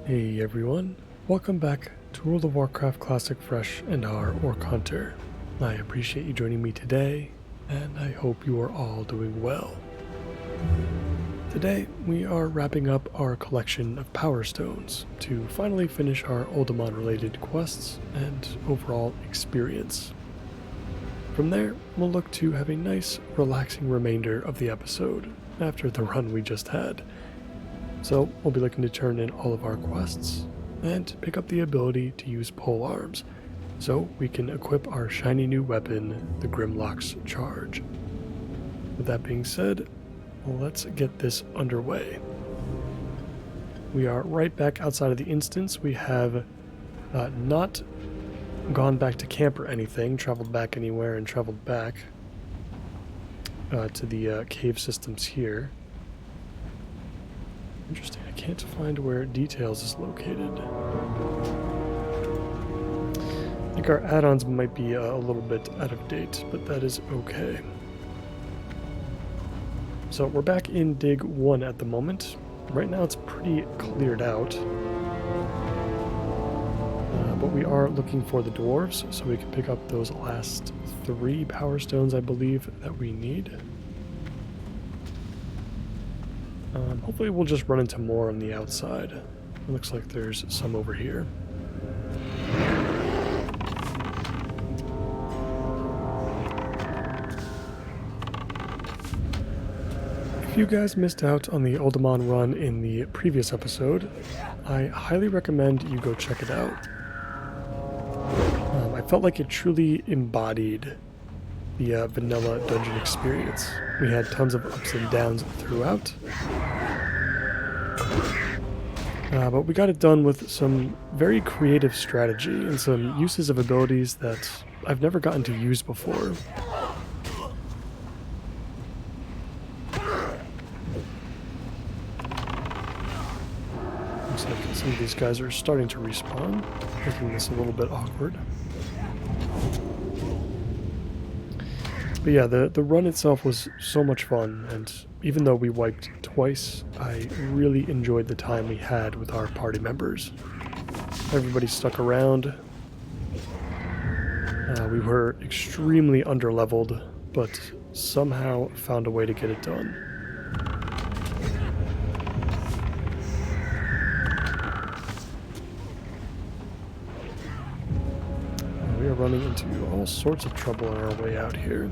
Hey everyone, welcome back to World of Warcraft Classic Fresh and our Orc Hunter. I appreciate you joining me today, and I hope you are all doing well. Today, we are wrapping up our collection of Power Stones to finally finish our Uldaman related quests and overall experience. From there, we'll look to have a nice, relaxing remainder of the episode after the run we just had. So, we'll be looking to turn in all of our quests and pick up the ability to use pole arms so we can equip our shiny new weapon, the Grimlock's Charge. With that being said, let's get this underway. We are right back outside of the instance. We have not gone back to camp or anything, traveled back anywhere, and traveled back to the cave systems here. Interesting, I can't find where Details is located. I think our add-ons might be a little bit out of date, but that is okay. So we're back in Dig 1 at the moment. Right now it's pretty cleared out. But we are looking for the dwarves, so we can pick up those last 3 power stones, I believe, that we need. Hopefully we'll just run into more on the outside. It looks like there's some over here. If you guys missed out on the Uldaman run in the previous episode, I highly recommend you go check it out. I felt like it truly embodied the vanilla dungeon experience. We had tons of ups and downs throughout. But we got it done with some very creative strategy and some uses of abilities that I've never gotten to use before. Looks like some of these guys are starting to respawn, making this a little bit awkward. But yeah, the run itself was so much fun, and even though we wiped twice, I really enjoyed the time we had with our party members. Everybody stuck around. We were extremely underleveled, but somehow found a way to get it done. We are running into all sorts of trouble on our way out here.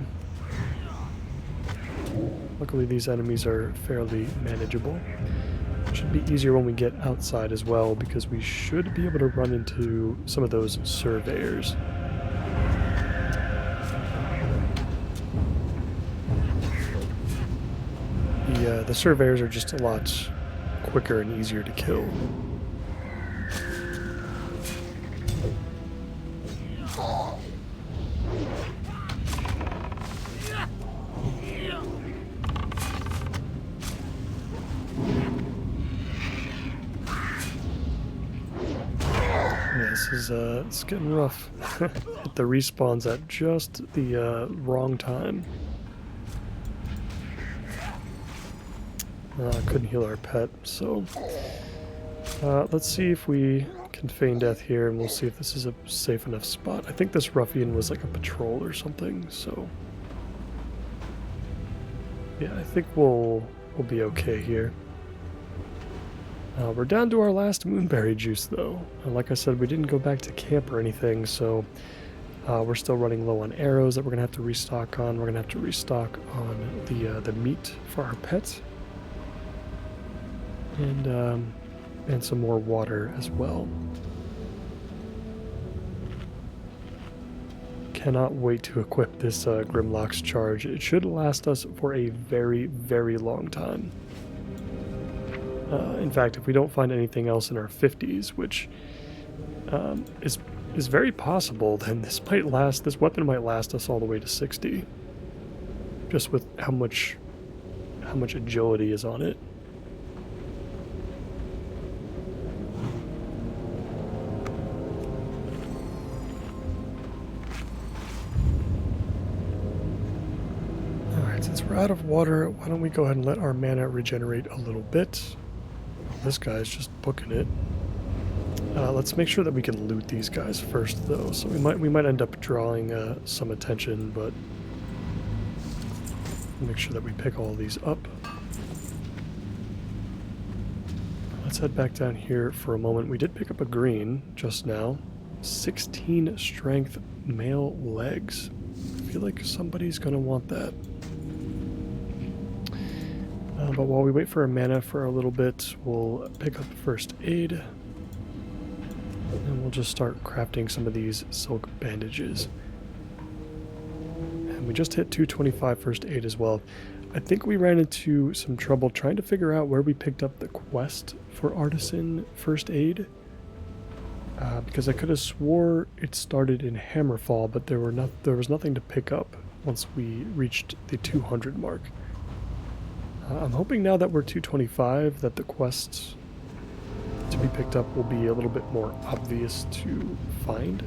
Luckily these enemies are fairly manageable. It should be easier when we get outside as well, because we should be able to run into some of those surveyors. The surveyors are just a lot quicker and easier to kill. It's getting rough. Hit the respawns at just the wrong time. Couldn't heal our pet, so let's see if we can feign death here, and we'll see if this is a safe enough spot. I think this ruffian was like a patrol or something, so yeah, I think we'll be okay here. We're down to our last moonberry juice, though. Like I said, we didn't go back to camp or anything, so we're still running low on arrows that we're going to have to restock on. We're going to have to restock on the meat for our pets. And some more water as well. Cannot wait to equip this Grimlock's Charge. It should last us for a very, very long time. In fact, if we don't find anything else in our 50s, which is very possible, then this weapon might last us all the way to 60. Just with how much agility is on it. Alright, since we're out of water, why don't we go ahead and let our mana regenerate a little bit. This guy's just booking it. Let's make sure that we can loot these guys first, though. So we might end up drawing some attention, but make sure that we pick all these up. Let's head back down here for a moment. We did pick up a green just now. 16 strength male legs. I feel like somebody's gonna want that. But while we wait for our mana for a little bit, we'll pick up first aid. And we'll just start crafting some of these silk bandages. And we just hit 225 first aid as well. I think we ran into some trouble trying to figure out where we picked up the quest for artisan first aid. Because I could have swore it started in Hammerfall, but there was nothing to pick up once we reached the 200 mark. I'm hoping now that we're 225 that the quests to be picked up will be a little bit more obvious to find.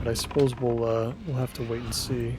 But I suppose we'll have to wait and see.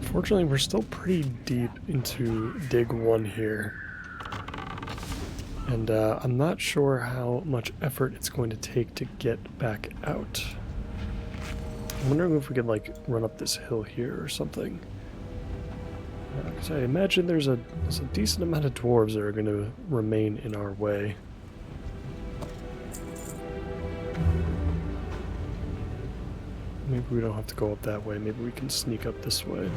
Unfortunately, we're still pretty deep into Dig 1 here. And I'm not sure how much effort it's going to take to get back out. I'm wondering if we could, like, run up this hill here or something. Because I imagine there's a decent amount of dwarves that are going to remain in our way. Maybe we don't have to go up that way. Maybe we can sneak up this way.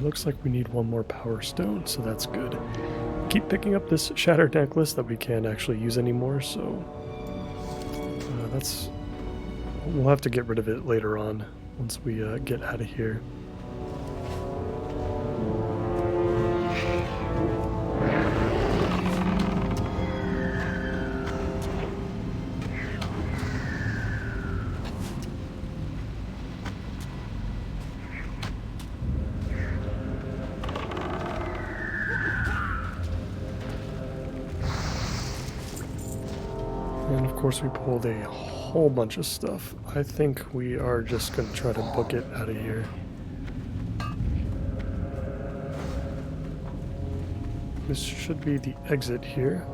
Looks like we need one more power stone, so that's good. Keep picking up this shattered necklace that we can't actually use anymore, so we'll have to get rid of it later on once we get out of here. And of course we pulled a whole bunch of stuff. I think we are just going to try to book it out of here. This should be the exit here.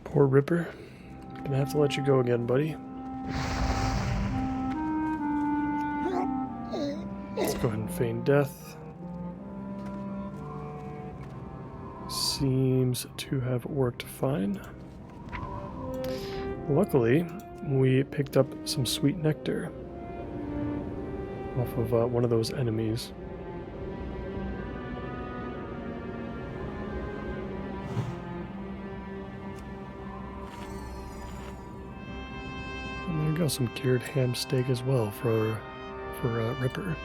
Poor Ripper. Gonna have to let you go again, buddy. Go ahead and feign death. Seems to have worked fine. Luckily, we picked up some sweet nectar off of one of those enemies. go, some cured ham steak as well for Ripper.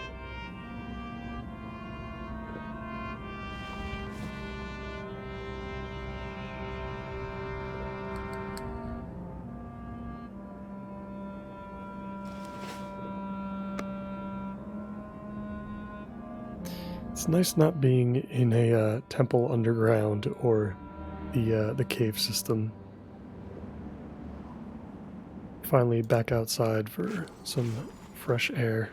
It's nice not being in a temple underground or the cave system. Finally back outside for some fresh air.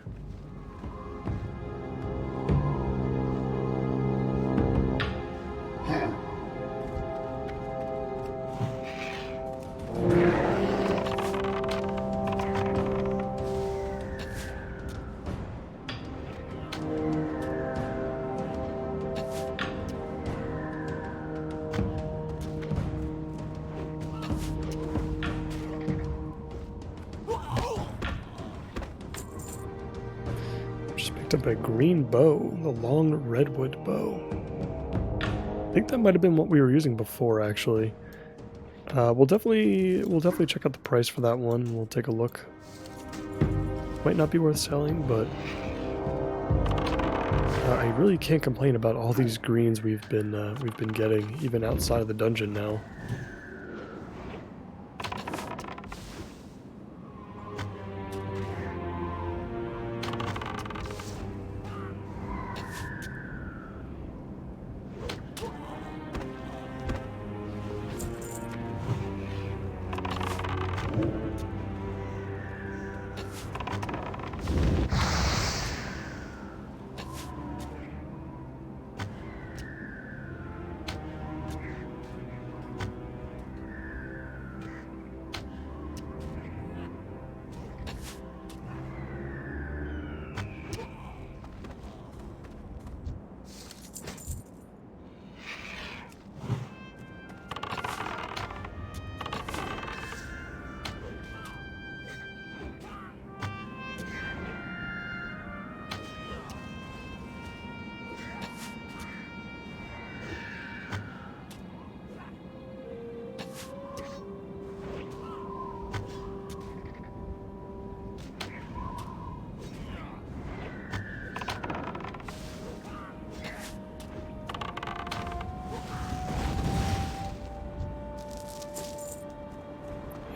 Up a green bow, the long redwood bow. I think that might have been what we were using before, actually. We'll definitely check out the price for that one. We'll take a look. Might not be worth selling, but I really can't complain about all these greens we've been getting, even outside of the dungeon now.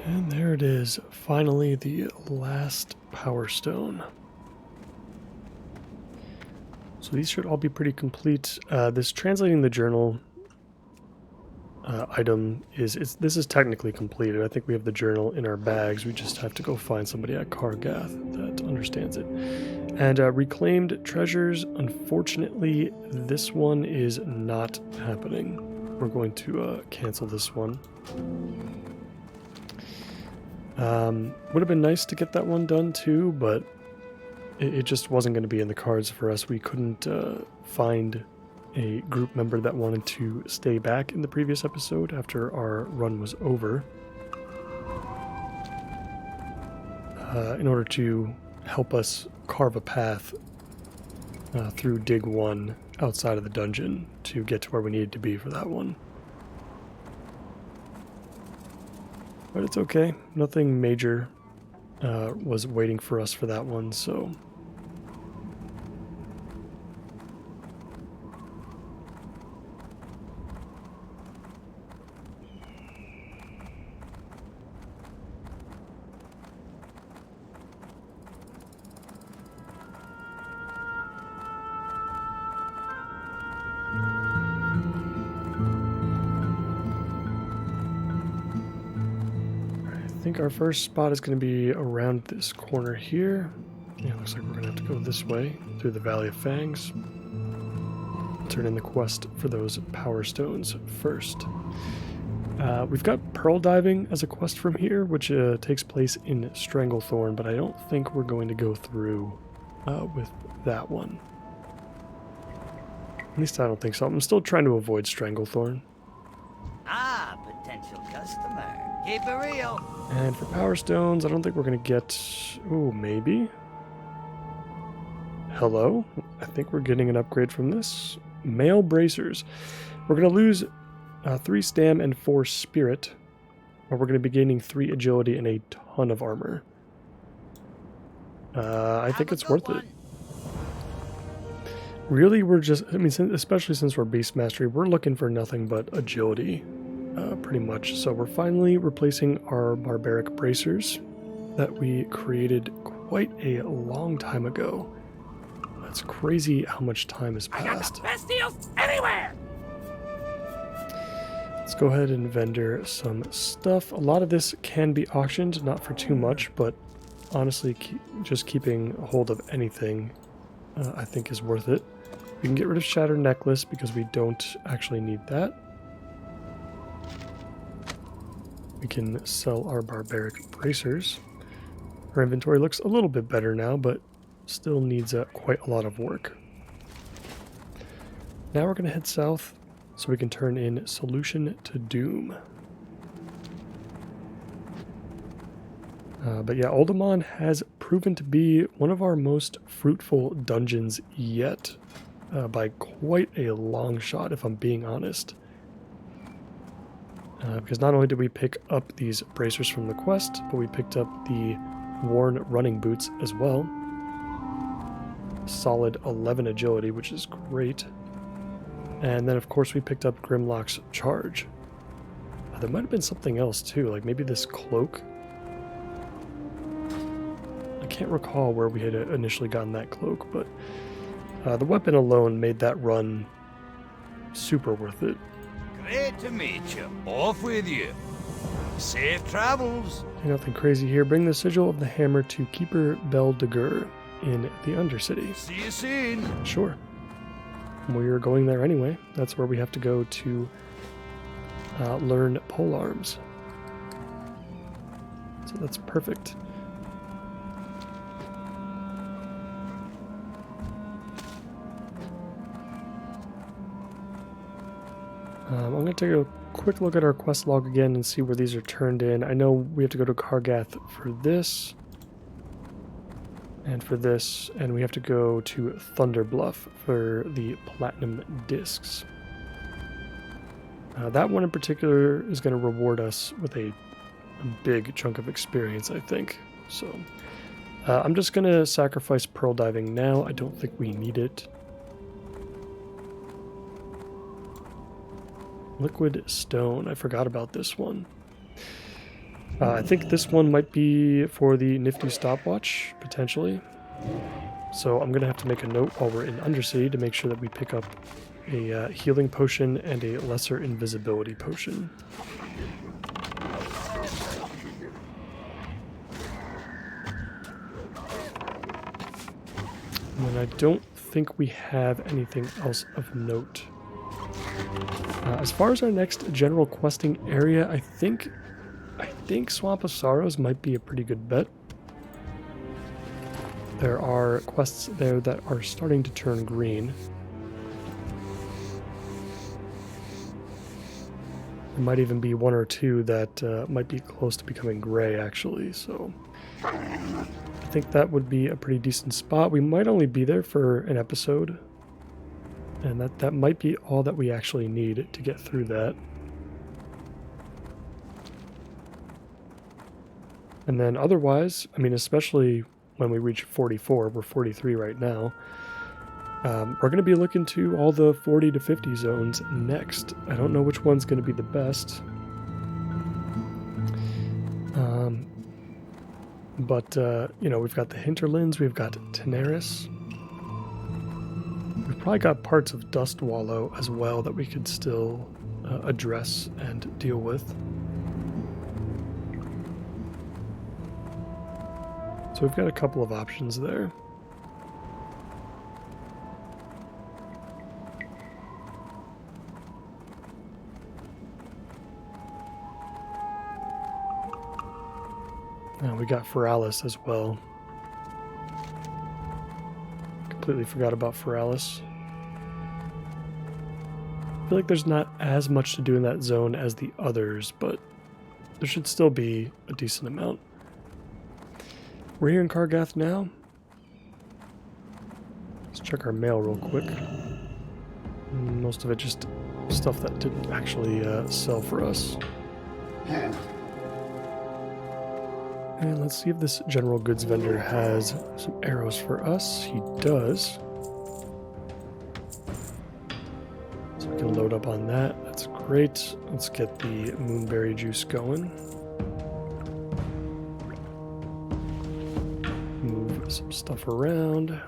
And there it is, finally the last power stone. So these should all be pretty complete. This translating the journal item this is technically completed. I think we have the journal in our bags. We just have to go find somebody at Kargath that understands it. And reclaimed treasures, unfortunately, this one is not happening. We're going to cancel this one. Would have been nice to get that one done too, but it just wasn't going to be in the cards for us. We couldn't find a group member that wanted to stay back in the previous episode after our run was over in order to help us carve a path through Dig 1 outside of the dungeon to get to where we needed to be for that one. But it's okay. Nothing major was waiting for us for that one, so... I think our first spot is going to be around this corner here. Yeah, looks like we're going to have to go this way through the Valley of Fangs. Turn in the quest for those power stones first. We've got pearl diving as a quest from here, which takes place in Stranglethorn, but I don't think we're going to go through with that one. At least I don't think so. I'm still trying to avoid Stranglethorn. Ah, potential customer. Keep it real. And for power stones, I don't think we're going to get... Oh, maybe? Hello? I think we're getting an upgrade from this. Mail bracers. We're going to lose 3 stam and 4 spirit. Or we're going to be gaining 3 agility and a ton of armor. I think Have a it's good worth it. one. Really, we're just, I mean, especially since we're Beast Mastery, we're looking for nothing but agility, pretty much. So we're finally replacing our barbaric bracers that we created quite a long time ago. It's crazy how much time has passed. Best deals anywhere. Let's go ahead and vendor some stuff. A lot of this can be auctioned, not for too much, but honestly, just keeping a hold of anything I think is worth it. We can get rid of Shattered Necklace because we don't actually need that. We can sell our barbaric bracers. Our inventory looks a little bit better now, but still needs quite a lot of work. Now we're going to head south so we can turn in Solution to Doom. But yeah, Uldaman has proven to be one of our most fruitful dungeons yet, by quite a long shot, if I'm being honest. Because not only did we pick up these bracers from the quest, but we picked up the worn running boots as well. Solid 11 agility, which is great. And then of course we picked up Grimlock's Charge. There might have been something else too, like maybe this cloak. I can't recall where we had initially gotten that cloak, but the weapon alone made that run super worth it. Great to meet you. Off with you. Safe travels. Nothing crazy here. Bring the sigil of the hammer to Keeper Beldegur in the Undercity. See you soon. Sure. We're going there anyway. That's where we have to go to learn polearms. So that's perfect. I'm going to take a quick look at our quest log again and see where these are turned in. I know we have to go to Kargath for this, and for this, and we have to go to Thunderbluff for the Platinum Discs. That one in particular is going to reward us with a big chunk of experience, I think. So I'm just going to sacrifice Pearl Diving now. I don't think we need it. Liquid Stone. I forgot about this one. I think this one might be for the nifty stopwatch, potentially. So I'm going to have to make a note while we're in Undercity to make sure that we pick up a healing potion and a lesser invisibility potion. And then I don't think we have anything else of note. As far as our next general questing area, I think Swamp of Sorrows might be a pretty good bet. There are quests there that are starting to turn green. There might even be one or two that might be close to becoming gray, actually, so I think that would be a pretty decent spot. We might only be there for an episode, and that might be all that we actually need to get through that. And then otherwise, I mean, especially when we reach 44, we're 43 right now, we're going to be looking to all the 40 to 50 zones next. I don't know which one's going to be the best. But you know, we've got the Hinterlands, we've got Tenaris. We've probably got parts of Dust Wallow as well that we could still address and deal with. So we've got a couple of options there. We got Feralis as well. Completely forgot about Feralis. I feel like there's not as much to do in that zone as the others, but there should still be a decent amount. We're here in Kargath now. Let's check our mail real quick. Most of it just stuff that didn't actually sell for us. And let's see if this general goods vendor has some arrows for us. He does. So we can load up on that. That's great. Let's get the moonberry juice going. Move some stuff around.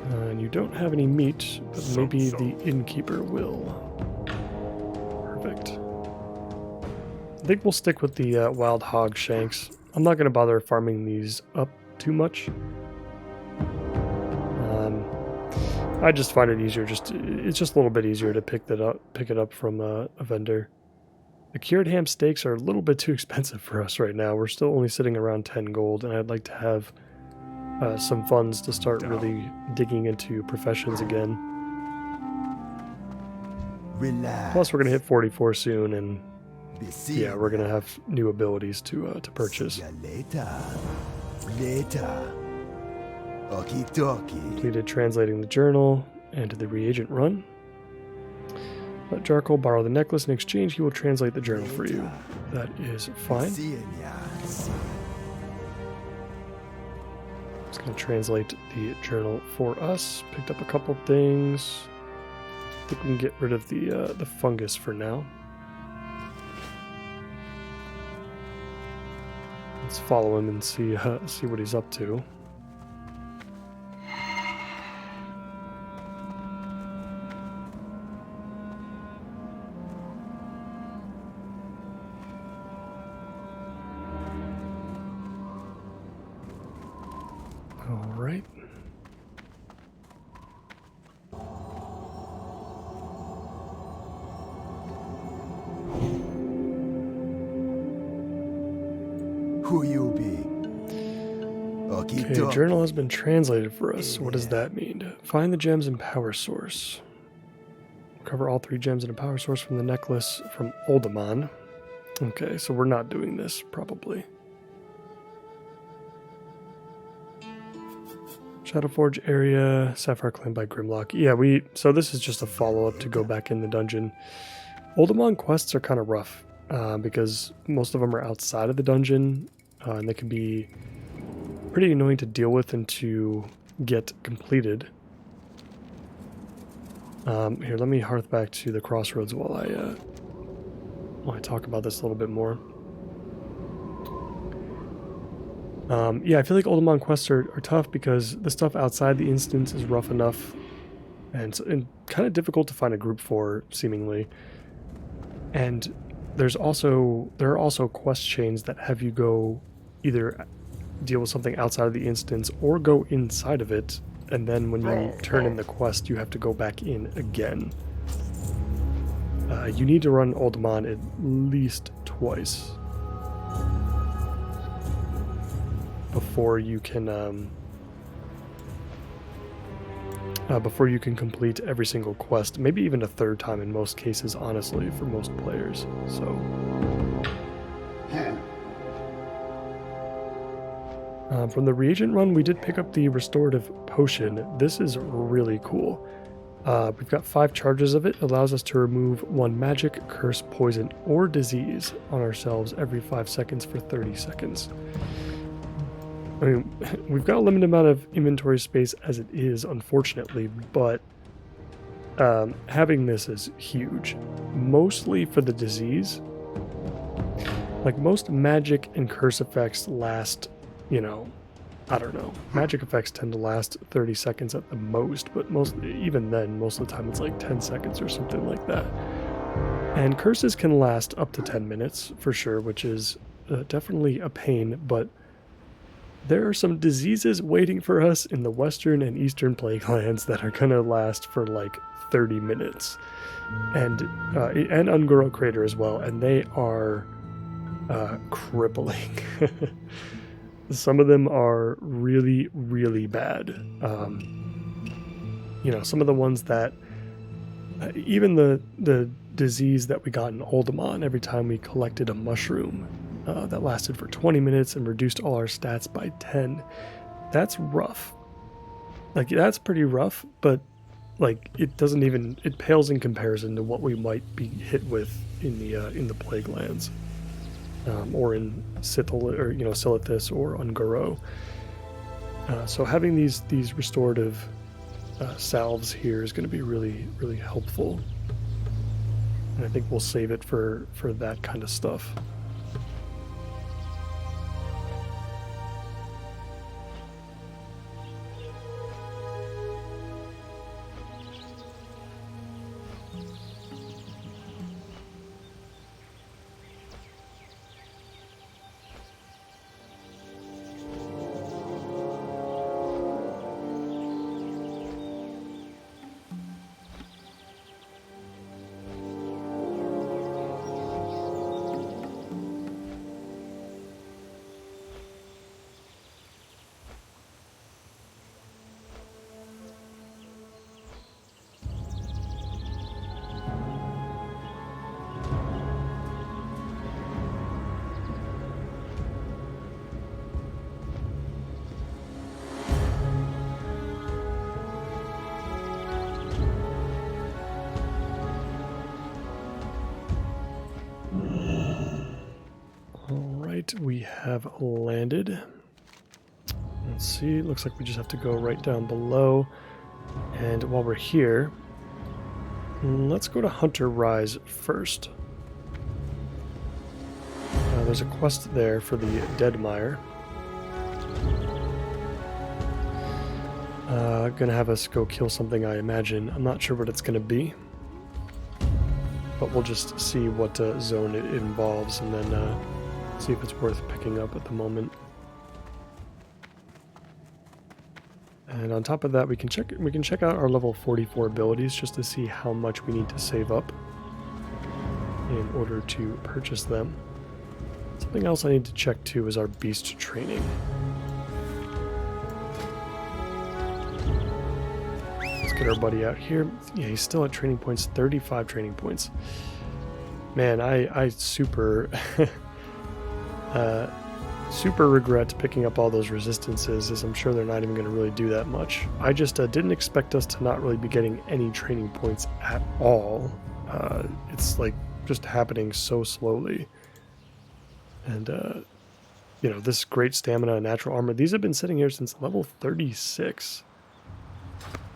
And you don't have any meat, but maybe the innkeeper will. Perfect. I think we'll stick with the wild hog shanks. I'm not going to bother farming these up too much. I just find it easier. It's just a little bit easier to pick it up from a vendor. The cured ham steaks are a little bit too expensive for us right now. We're still only sitting around 10 gold, and I'd like to have some funds to start really digging into professions again. Relax. Plus, we're going to hit 44 soon, and yeah, we're going to have new abilities to purchase. See ya later. Later. Okie dokie. Completed translating the journal and the reagent run. Let Jarkle borrow the necklace. In exchange, he will translate the journal for you. That is fine. Seeing ya. It's going to translate the journal for us. Picked up a couple things. I think we can get rid of the fungus for now. Let's follow him and see what he's up to. All right. Who you be? Okie Okay, dokie. journal has been translated for us. What does that mean? Find the gems and power source. Recover all 3 gems and a power source from the necklace from Oldemon. Okay, so we're not doing this, probably. Shadowforge area, Sapphire claimed by Grimlock. Yeah, so this is just a follow-up to go back in the dungeon. Oldemon quests are kind of rough, because most of them are outside of the dungeon, and they can be pretty annoying to deal with and to get completed. Here, let me hearth back to the crossroads while I talk about this a little bit more. Yeah, I feel like Oldemon quests are tough because the stuff outside the instance is rough enough and kind of difficult to find a group for, seemingly. And there are also quest chains that have you go either deal with something outside of the instance or go inside of it, and then when you turn in the quest, you have to go back in again. You need to run Oldemon at least twice before you can complete every single quest. Maybe even a third time in most cases, honestly, for most players. So from the reagent run, we did pick up the restorative potion. This is really cool. We've got 5 charges of it. It allows us to remove 1 magic, curse, poison, or disease on ourselves every 5 seconds for 30 seconds. I mean, we've got a limited amount of inventory space as it is, unfortunately, but having this is huge. Mostly for the disease. Like, most magic and curse effects last, I don't know. Magic effects tend to last 30 seconds at the most, but even then, most of the time it's like 10 seconds or something like that. And curses can last up to 10 minutes, for sure, which is definitely a pain, but there are some diseases waiting for us in the Western and Eastern Plague Lands that are going to last for like 30 minutes. And Ungoro Crater as well, and they are crippling. Some of them are really, really bad. Some of the ones that... even the disease that we got in Oldemon every time we collected a mushroom, that lasted for 20 minutes and reduced all our stats by 10. That's rough. Like, that's pretty rough, but like it pales in comparison to what we might be hit with in the Plague Lands. or in Silithus or Ungoro. So having these restorative salves here is going to be really, really helpful. And I think we'll save it for that kind of stuff. We have landed. Let's see, looks like we just have to go right down below. And while we're here, let's go to Hunter Rise first. There's a quest there for the Deadmire. Gonna have us go kill something, I imagine. I'm not sure what it's gonna be, but we'll just see what zone it involves and then see if it's worth picking up at the moment. And on top of that, we can check out our level 44 abilities just to see how much we need to save up in order to purchase them. Something else I need to check too is our beast training. Let's get our buddy out here. Yeah, he's still at training points, 35 training points. Man, I super super regret picking up all those resistances, as I'm sure they're not even going to really do that much. I just didn't expect us to not really be getting any training points at all. It's like just happening so slowly. And, this great stamina and natural armor, these have been sitting here since level 36.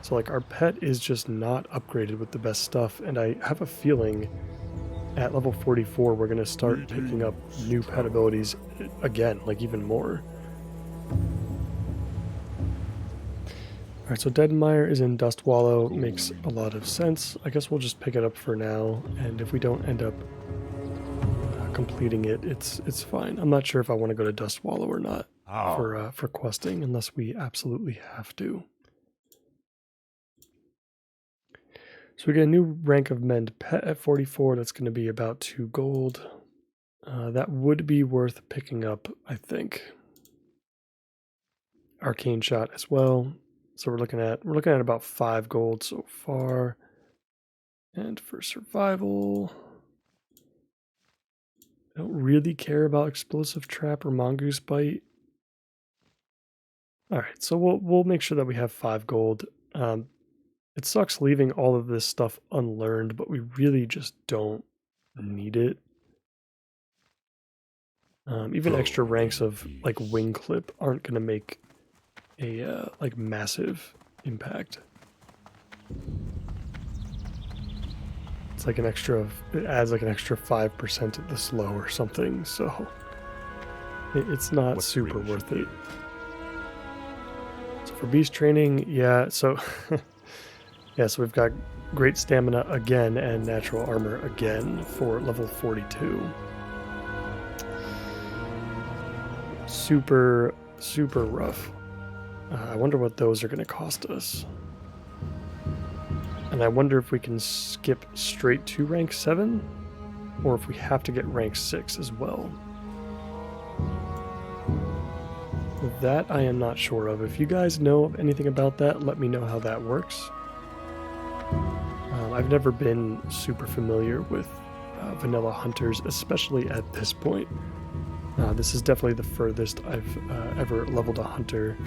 So like our pet is just not upgraded with the best stuff, and I have a feeling at level 44, we're going to start picking up new pet abilities again, like even more. Alright, so Deadmire is in Dust Wallow. Makes a lot of sense. I guess we'll just pick it up for now, and if we don't end up completing it, it's fine. I'm not sure if I want to go to Dust Wallow or not for questing, unless we absolutely have to. So we get a new rank of Mend Pet at 44. That's going to be about 2 gold. That would be worth picking up, I think. Arcane Shot as well. So we're looking at about 5 gold so far. And for survival, I don't really care about Explosive Trap or Mongoose Bite. All right, so we'll make sure that we have 5 gold. It sucks leaving all of this stuff unlearned, but we really just don't need it. Even extra ranks of like Wing Clip aren't going to make a like massive impact. It's like it adds like an extra 5% at the slow or something, so it's not super worth it. So for beast training, yeah, so yeah, so we've got great stamina again and natural armor again for level 42. Super, super rough. I wonder what those are going to cost us. And I wonder if we can skip straight to rank 7, or if we have to get rank 6 as well. That I am not sure of. If you guys know anything about that, let me know how that works. I've never been super familiar with vanilla hunters, especially at this point. This is definitely the furthest I've ever leveled a hunter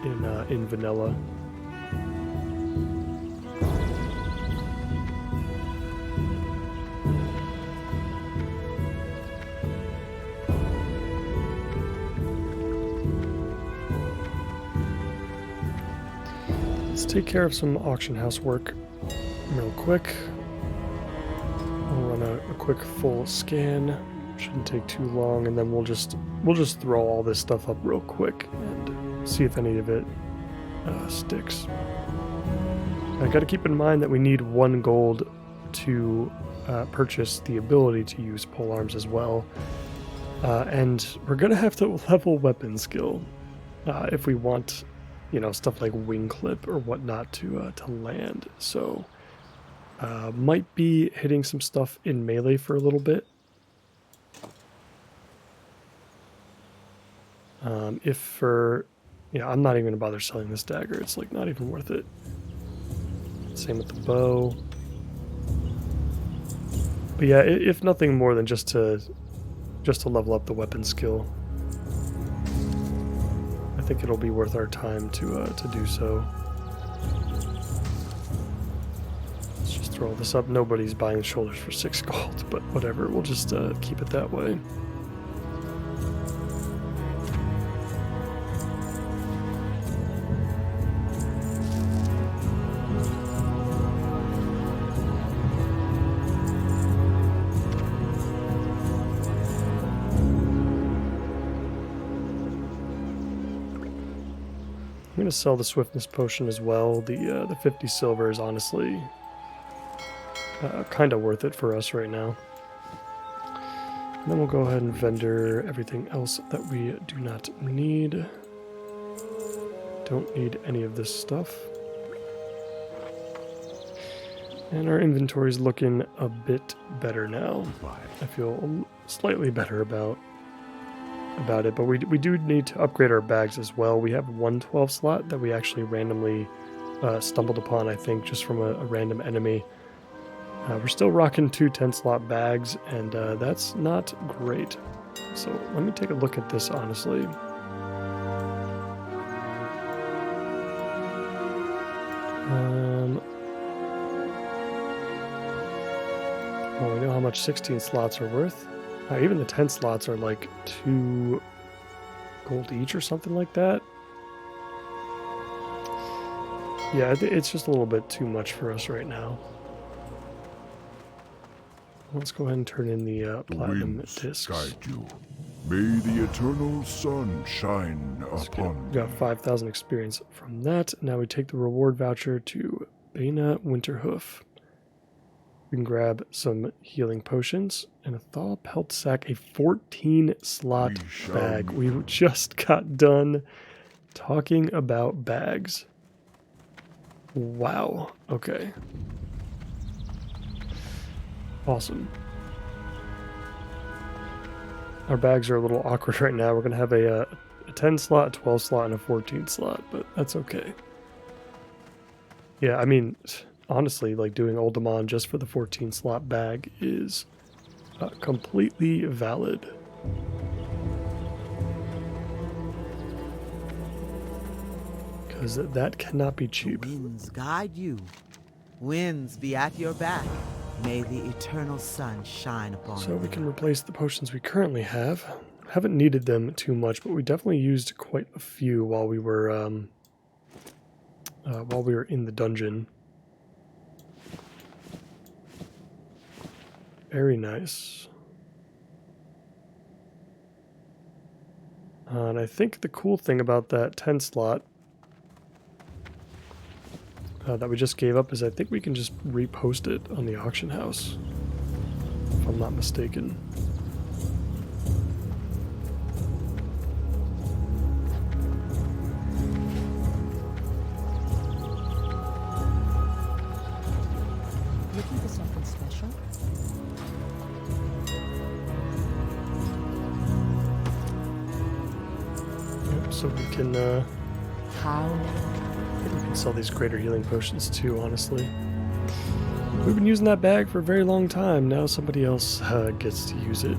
in vanilla. let's take care of some auction house work real quick. We'll run a quick full scan. Shouldn't take too long, and then we'll just throw all this stuff up real quick and see if any of it sticks. I got to keep in mind that we need 1 gold to purchase the ability to use pole arms as well, and we're gonna have to level weapon skill if we want, you know, stuff like wing clip or whatnot to land. So might be hitting some stuff in melee for a little bit. If for, yeah, I'm not even gonna bother selling this dagger. It's like not even worth it. Same with the bow. But yeah, if nothing more than just to level up the weapon skill, I think it'll be worth our time to do so. Let's just throw all this up. Nobody's buying the shoulders for 6 gold, but whatever. We'll just keep it that way. I'm going to sell the swiftness potion as well. The 50 silver is honestly kind of worth it for us right now. And then we'll go ahead and vendor everything else that we do not need. Don't need any of this stuff. And our inventory is looking a bit better now. I feel slightly better about it, but we do need to upgrade our bags as well. We have 1 12 slot that we actually randomly stumbled upon, I think, just from a random enemy. We're still rocking 2 10 slot bags, and that's not great. So let me take a look at this honestly. Well, we know how much 16 slots are worth. Even the 10 slots are like 2 gold each or something like that. Yeah, it's just a little bit too much for us right now. Let's go ahead and turn in the platinum discs. Guide you. May the eternal sun shine upon We got 5,000 experience from that. Now we take the reward voucher to Bagnon Winterhoof. We can grab some healing potions and a thaw pelt sack, a 14 slot bag. We just got done talking about bags. Wow. Okay. Awesome. Our bags are a little awkward right now. We're going to have a 10 slot, a 12 slot, and a 14 slot, but that's okay. Yeah, I mean, honestly, like doing Oldemon just for the 14 slot bag is completely valid. Because that cannot be cheap. The winds guide you. Winds be at your back. May the eternal sun shine upon you. So we can replace the potions we currently have. Haven't needed them too much, but we definitely used quite a few while we were in the dungeon. Very nice. And I think the cool thing about that 10 slot that we just gave up is I think we can just repost it on the auction house, if I'm not mistaken. Looking for something special? Yep, so we can How? we can sell these greater healing potions too, honestly. We've been using that bag for a very long time. Now somebody else gets to use it.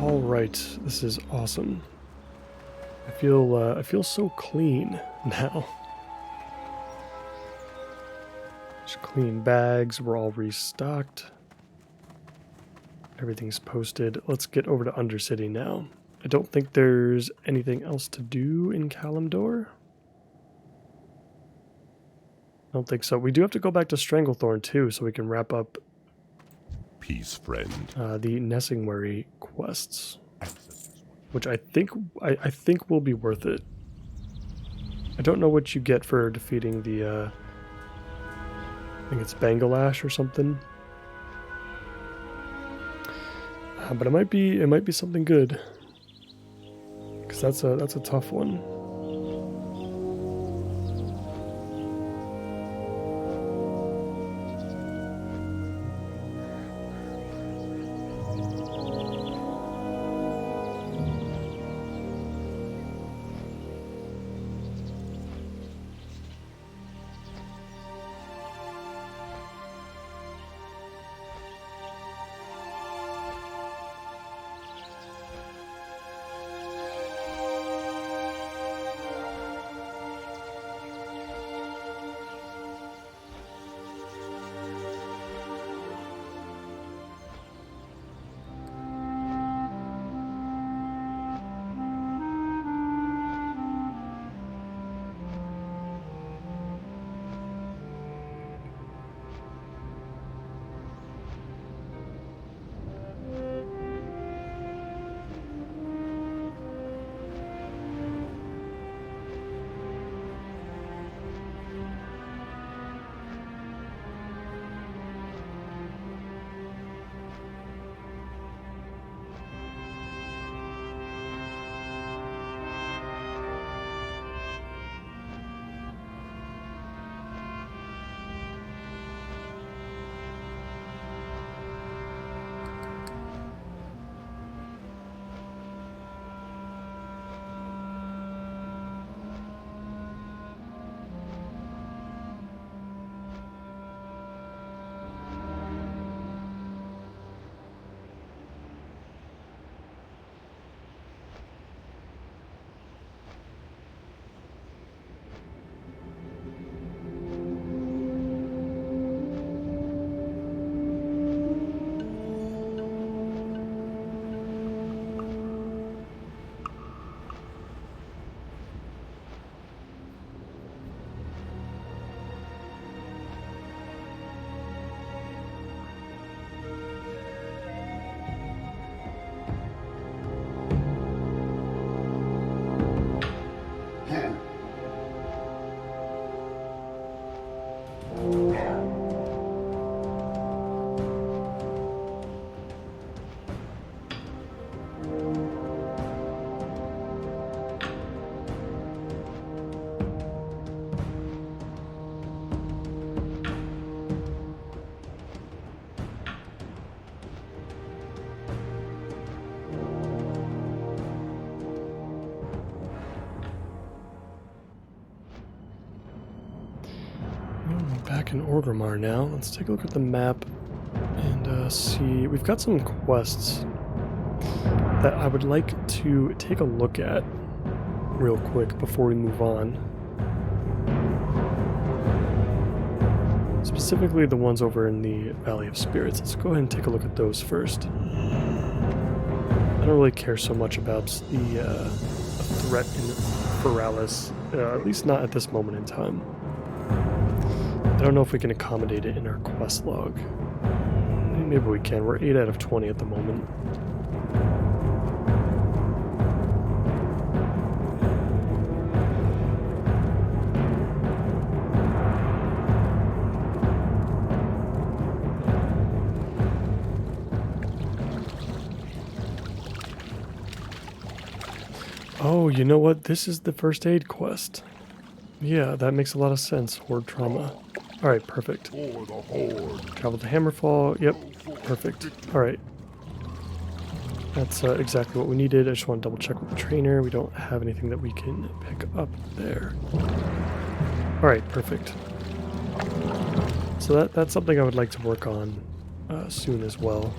All right, this is awesome. I feel so clean now. Just clean bags. We're all restocked. Everything's posted. Let's get over to Undercity now. I don't think there's anything else to do in Kalimdor. I don't think so. We do have to go back to Stranglethorn too, so we can wrap up Peace, friend. the Nessingwary quests, which I think will be worth it. I don't know what you get for defeating the I think it's Bangalash or something. But it might be something good, because that's a tough one. Back in Orgrimmar now. Let's take a look at the map and see. We've got some quests that I would like to take a look at real quick before we move on. Specifically the ones over in the Valley of Spirits. Let's go ahead and take a look at those first. I don't really care so much about the threat in Feralis, at least not at this moment in time. I don't know if we can accommodate it in our quest log. Maybe we can. We're 8 out of 20 at the moment. Oh, you know what? This is the first aid quest. Yeah, that makes a lot of sense. Horde trauma. Alright, perfect. For the Horde. Travel to Hammerfall. Yep, perfect. Alright. That's exactly what we needed. I just want to double check with the trainer. We don't have anything that we can pick up there. Alright, perfect. So that's something I would like to work on soon as well.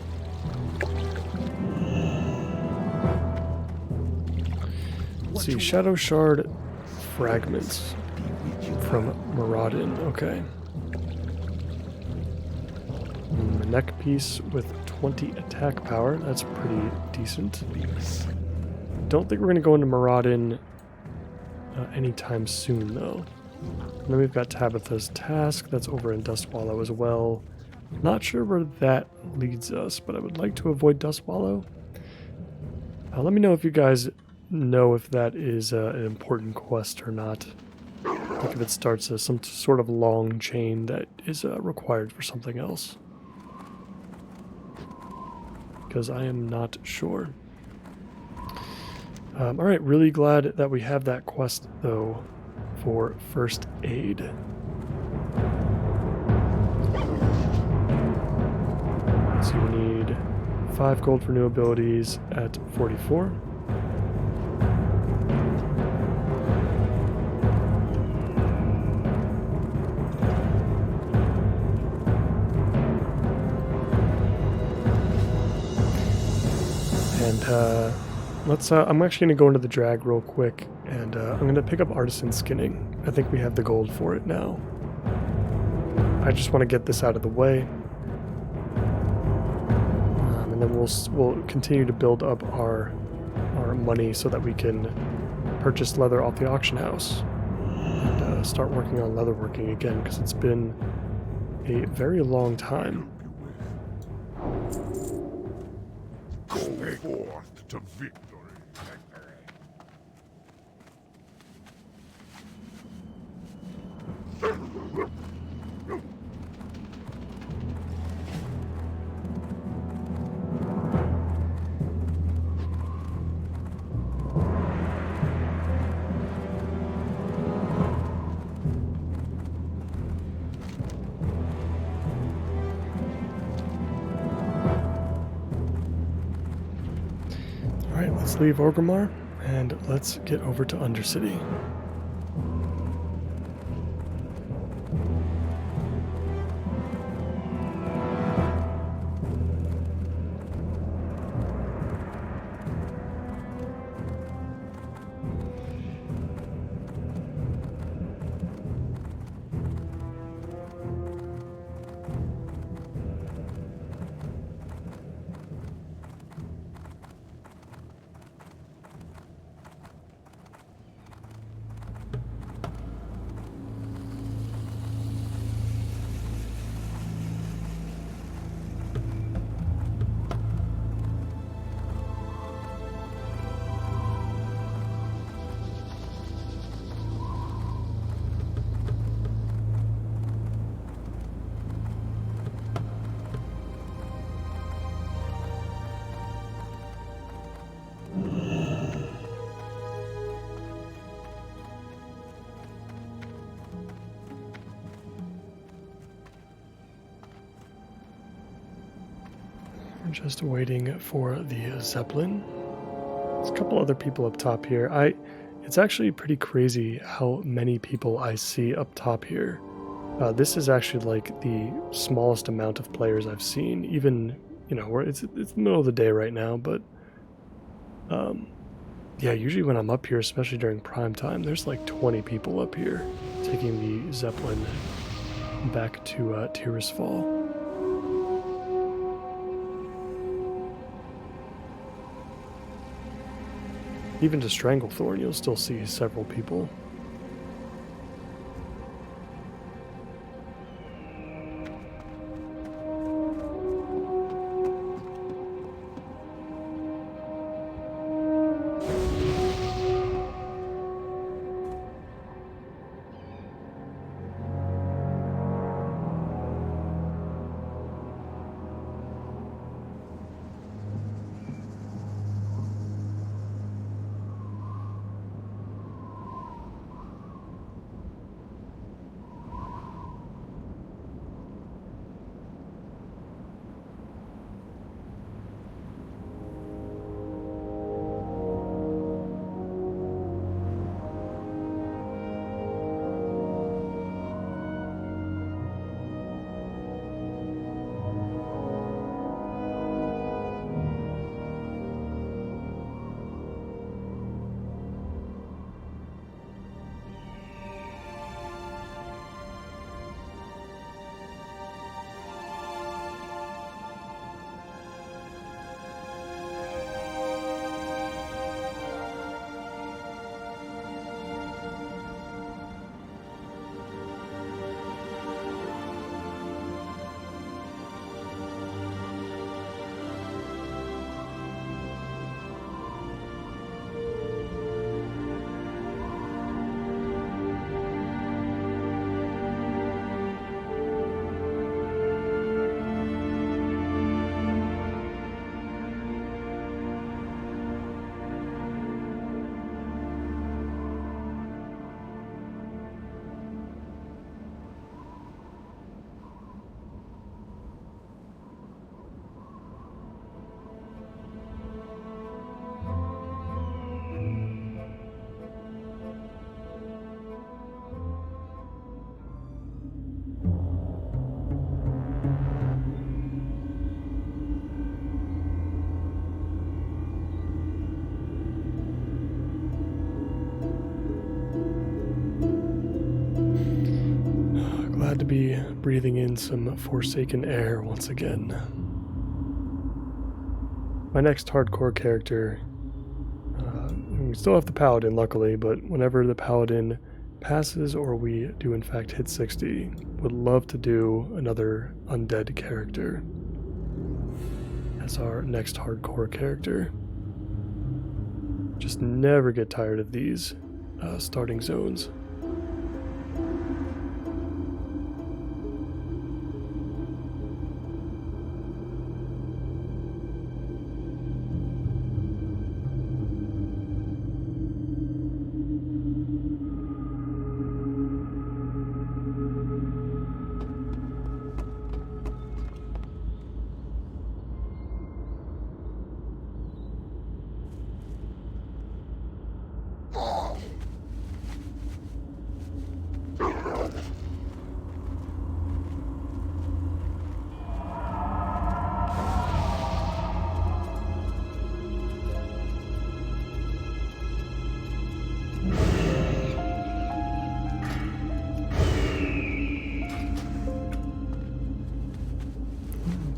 Let's see, Shadow Shard fragments from Muradin. Okay. A neck piece with 20 attack power. That's pretty decent. Don't think we're going to go into Maraudin anytime soon, though. And then we've got Tabitha's task. That's over in Dustwallow as well. Not sure where that leads us, but I would like to avoid Dustwallow. Let me know if you guys know if that is an important quest or not. Like if it starts some sort of long chain that is required for something else. Because I am not sure. Alright, really glad that we have that quest, though, for first aid. So we need 5 gold for new abilities at 44. And let's I'm actually going to go into the drag real quick, and I'm going to pick up artisan skinning. I think we have the gold for it now. I just want to get this out of the way. And then we'll continue to build up our money so that we can purchase leather off the auction house and start working on leatherworking again, because it's been a very long time. Go forth to victory. Alright, let's leave Orgrimmar and let's get over to Undercity. We're just waiting for the Zeppelin. There's a couple other people up top here. It's actually pretty crazy how many people I see up top here. This is actually like the smallest amount of players I've seen. Even, you know, it's the middle of the day right now, but yeah, usually when I'm up here, especially during prime time, there's like 20 people up here taking the Zeppelin back to Tirisfal. Even to Stranglethorn, you'll still see several people. glad to be breathing in some Forsaken air once again. My next hardcore character, we still have the Paladin luckily, but whenever the Paladin passes or we do in fact hit 60, would love to do another undead character as our next hardcore character. Just never get tired of these starting zones.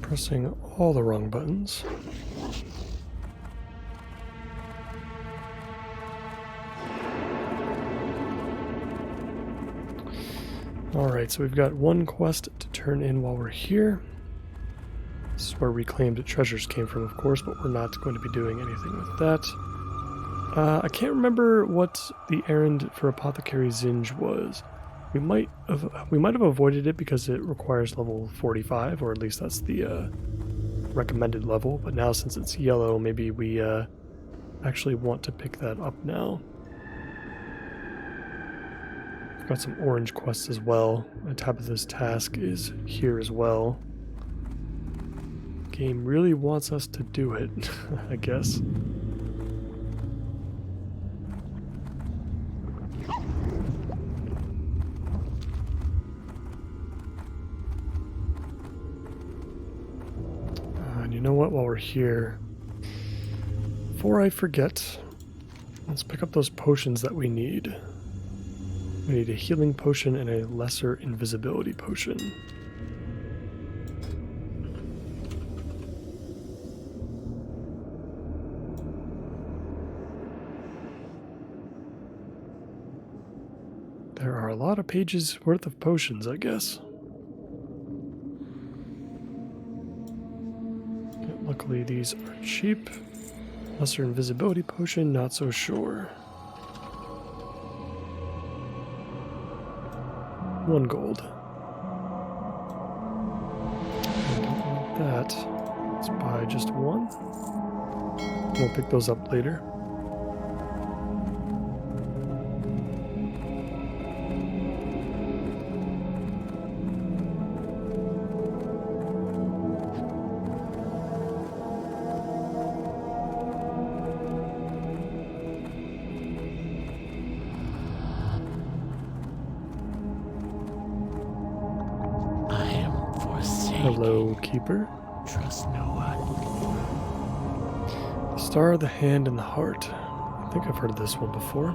Pressing all the wrong buttons. Alright, so we've got one quest to turn in while we're here. This is where reclaimed treasures came from, of course, but we're not going to be doing anything with that. I can't remember what the errand for Apothecary Zinj was. We might have avoided it because it requires level 45, or at least that's the recommended level. But now since it's yellow, maybe we actually want to pick that up now. We've got some orange quests as well. The tab of this task is here as well. Game really wants us to do it, I guess. You know what, while we're here, before I forget, let's pick up those potions that we need. We need a healing potion and a lesser invisibility potion. There are a lot of pages worth of potions, I guess. Luckily, these are cheap. Lesser invisibility potion, not so sure. 1 gold. I don't want that. Let's buy just 1. We'll pick those up later. Hello, Keeper. Trust no one. The Star, the Hand, and the Heart. I think I've heard of this one before.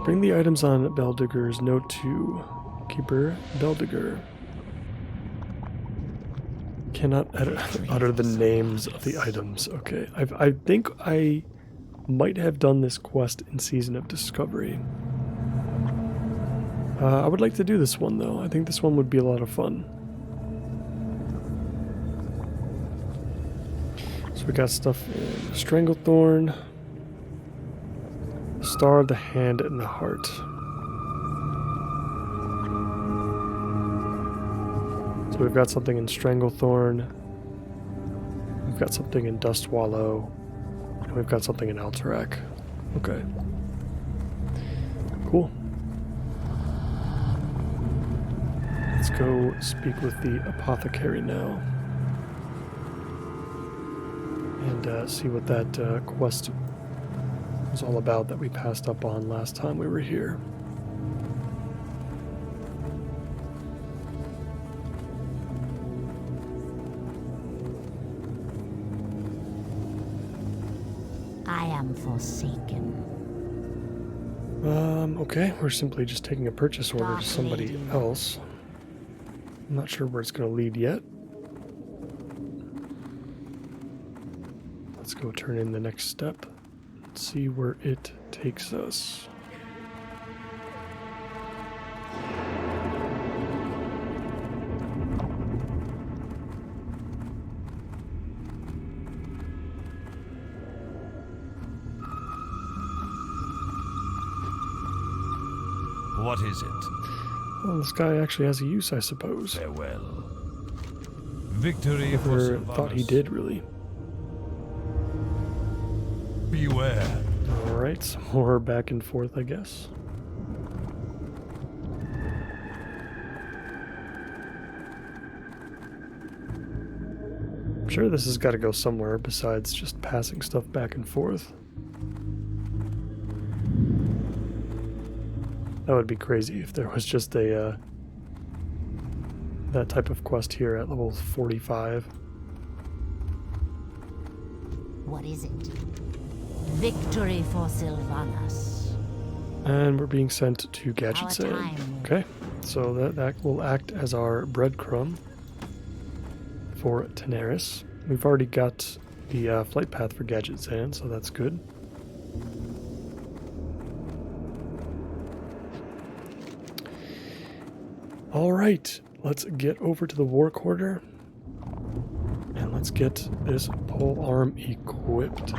Bring the items on Beldigger's note to Keeper Beldigger. Cannot utter the names of the items. Okay, I think I might have done this quest in Season of Discovery. I would like to do this one, though. I think this one would be a lot of fun. So we got stuff in Stranglethorn, Star, the Hand, and the Heart. So we've got something in Stranglethorn, we've got something in Dustwallow, and we've got something in Alterac. Okay. Cool. Let's go speak with the Apothecary now. And see what that quest was all about that we passed up on last time we were here. I am forsaken. Okay, we're simply just taking a purchase order to somebody else. I'm not sure where it's going to lead yet. Let's go turn in the next step and see where it takes us. What is it? Well, this guy actually has a use, I suppose. Farewell. Victory for Never Sylvanas. thought he did, really. Beware. Alright, some more back and forth, I guess. I'm sure this has got to go somewhere besides just passing stuff back and forth. That would be crazy if there was just a that type of quest here at level 45. What is it? Victory for Sylvanas. And we're being sent to Gadget Our Sand. time. Okay, so that will act as our breadcrumb for Tenaris. We've already got the flight path for Gadget Sand, so that's good. Alright, let's get over to the War Quarter. And let's get this pole arm equipped.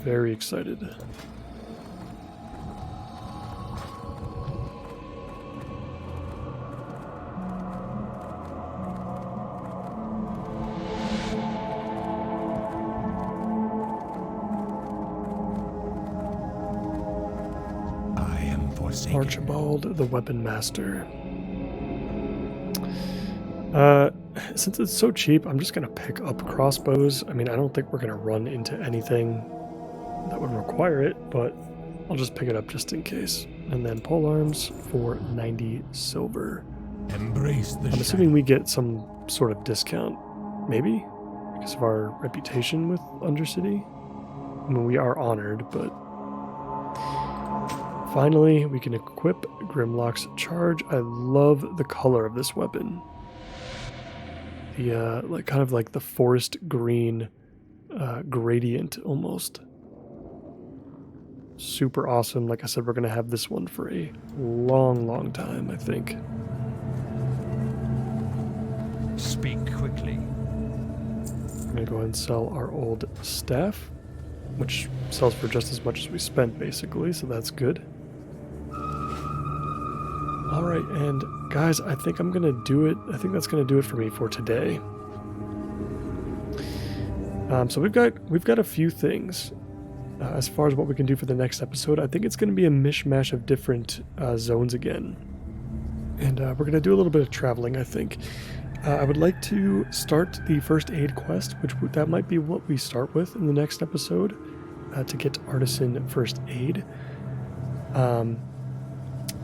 Very excited. I am forsaken. Archibald, the Weapon Master. Since it's so cheap, I'm just gonna pick up crossbows. I mean, I don't think we're gonna run into anything that would require it, but I'll just pick it up just in case. And then polearms for 90 silver. Embrace the I'm assuming we get some sort of discount, maybe, because of our reputation with Undercity. I mean, we are honored, but finally we can equip Grimlock's Charge. I love the color of this weapon. The like kind of like the forest green gradient almost. Super awesome. Like I said, we're gonna have this one for a long time, I think. Speak quickly. I'm gonna go ahead and sell our old staff, which sells for just as much as we spent basically, so that's good. Alright, and guys, I think I'm gonna do it. I think that's gonna do it for me for today. So we've got a few things as far as what we can do for the next episode. I think it's gonna be a mishmash of different zones again. And we're gonna do a little bit of traveling, I think. I would like to start the first aid quest, that might be what we start with in the next episode, to get Artisan First Aid.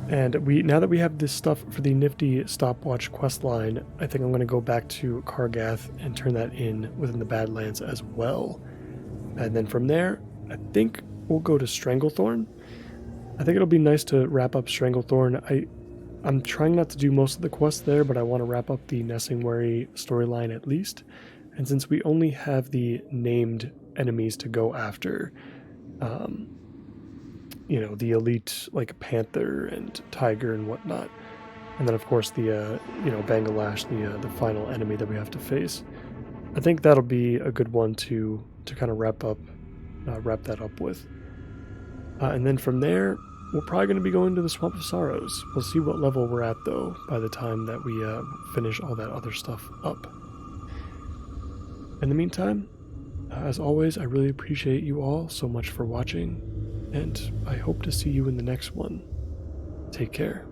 And now that we have this stuff for the nifty stopwatch quest line, I think I'm going to go back to Kargath and turn that in within the Badlands as well. And then from there, I think we'll go to Stranglethorn. I think it'll be nice to wrap up Stranglethorn. I'm trying not to do most of the quests there, but I want to wrap up the Nessingwary storyline at least. And since we only have the named enemies to go after, you know, the elite like Panther and Tiger and whatnot, and then of course the you know, Bangalash, the final enemy that we have to face. I think that'll be a good one to kind of wrap that up with. And then from there, we're probably going to be going to the Swamp of Sorrows. We'll see what level we're at though by the time that we finish all that other stuff up. In the meantime, as always, I really appreciate you all so much for watching, and I hope to see you in the next one. Take care.